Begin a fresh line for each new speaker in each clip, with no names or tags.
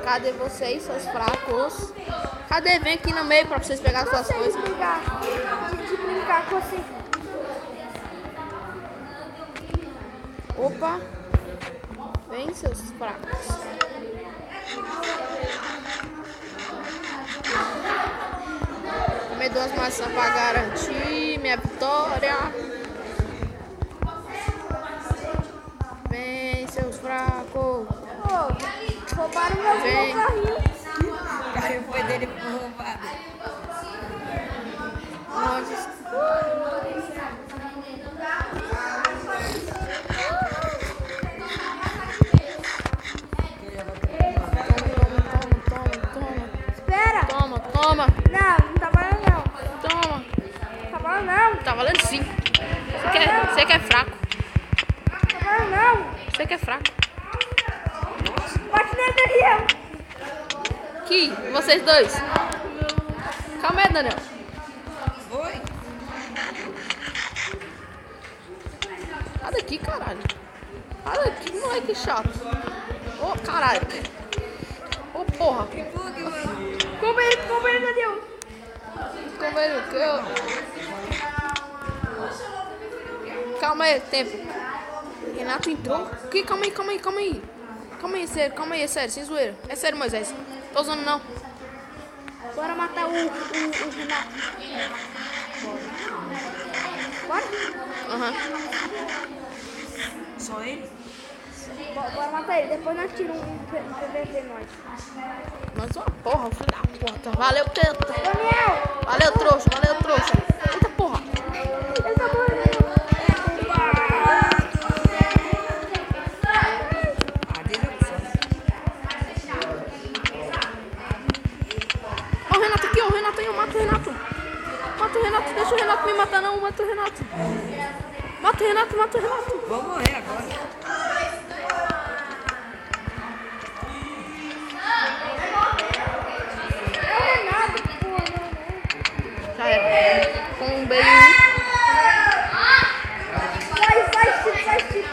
Cadê vocês, seus fracos? Cadê? Vem aqui no meio pra vocês pegarem suas coisas.
De brincar com assim.
Opa. Vem, seus fracos. Comer 2 maçãs pra garantir minha vitória. Vem, seus fracos.
Roubaram meu carrinho.
O carrinho foi dele que foi roubado.
Nossa.
Espera.
Toma.
Não tá valendo não.
Toma.
Tá valendo não.
Tá valendo sim. Você que é fraco.
Tá valendo não.
Você que é fraco.
Bate nele, Daniel.
Aqui, vocês dois. Calma aí, Daniel.
Foi?
Sai daqui, caralho. Sai daqui, moleque chato. Ô, caralho. Ô, porra.
Come ele, Daniel.
Como ele que eu... Calma aí, tempo. Renato entrou. Que? Calma aí. Calma aí, é sério, sem zoeira. É sério, Moisés. Tô usando não.
Bora matar o Renato. Bora?
Aham.
Só ele?
Bora matar ele. Depois nós tiramos um PVP nós.
Mas uma porra, filho da puta. Valeu, teta.
Daniel!
Valeu, trouxa. Eita porra.
Ele tá morrendo.
Ah, dele é opção.
Ó o Renato aqui, ó. O Renato aí, eu mato o Renato. Mata o Renato, deixa o Renato me matar não. Mata o Renato. Mata o Renato.
Vou morrer agora.
É o Renato, porra.
Já era. Com um beijo.
Vai, Chico.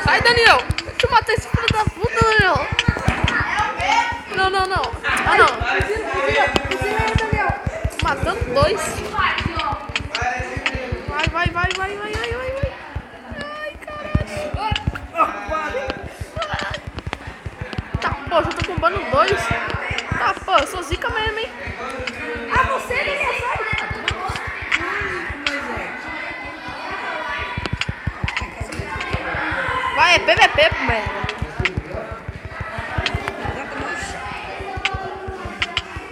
Sai, Daniel. Deixa eu matar esse filho da puta, Daniel. Não. Ah, não.
Ensina aí, Daniel.
Matando 2. Vai. Ai, caralho. Tá, pô, já tô combando 2. Tá, pô, eu sou zica mesmo, hein.
Ah, você, Daniel, sai.
Vai, é PVP, merda.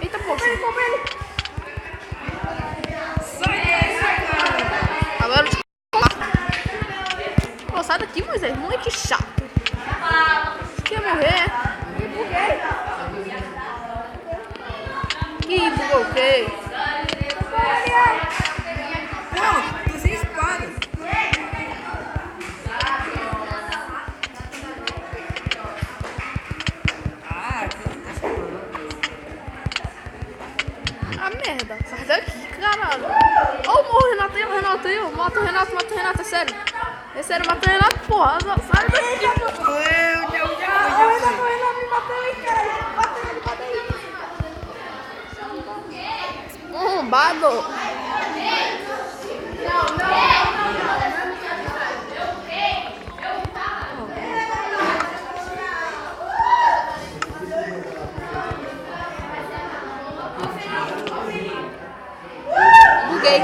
Eita, pô. Agora eu te... Pô, sai daqui, Moisés. Moleque chato. Você quer morrer?
Me buguei.
Ih, bugou o quê?
Não, tô sem espada.
Ah, merda. Sai daqui, caralho. Ó, o Renato aí, ó. Mata o Renato, é sério. É sério, mata o Renato, porra. Sai daqui.
Renato me matou aí, cara. Bata ele.
Arrombado. Buguei.